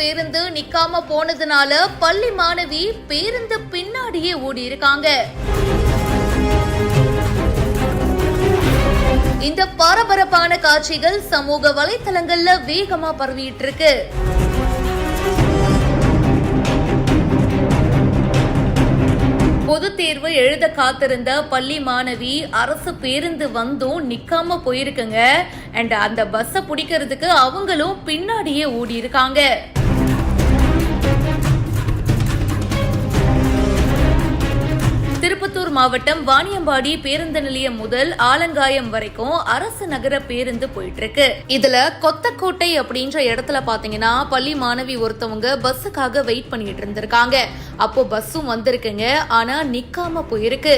பேருந்து நிக்காம போனதுனால பள்ளி மாணவி பேருந்து பின்னாடியே ஓடி இருக்காங்க. இந்த பரபரப்பான காட்சிகள் சமூக வலைத்தளங்கள்ல வேகமா பரவிட்டு இருக்கு. பொது தேர்வு எழுத காத்திருந்த பள்ளி மாணவி அரசு பேருந்து வந்தும் நிக்காம போயிருக்குங்க. அண்ட் அந்த பஸ்ஸை பிடிக்கிறதுக்கு அவங்களும் பின்னாடியே ஓடி இருக்காங்க. திருப்பத்தூர் மாவட்டம் வாணியம்பாடி பேருந்து நிலையம் முதல் ஆலங்காயம் வரைக்கும் அரசு நகர பேருந்து போயிட்டு இருக்கு. இதுல கொத்தக்கோட்டை அப்படின்ற இடத்துல பாத்தீங்கன்னா பள்ளி மாணவி ஒருத்தவங்க பஸ்ஸுக்காக வெயிட் பண்ணிட்டு இருந்திருக்காங்க. அப்போ பஸ்ஸும் வந்திருக்குங்க, ஆனா நிக்காம போயிருக்கு.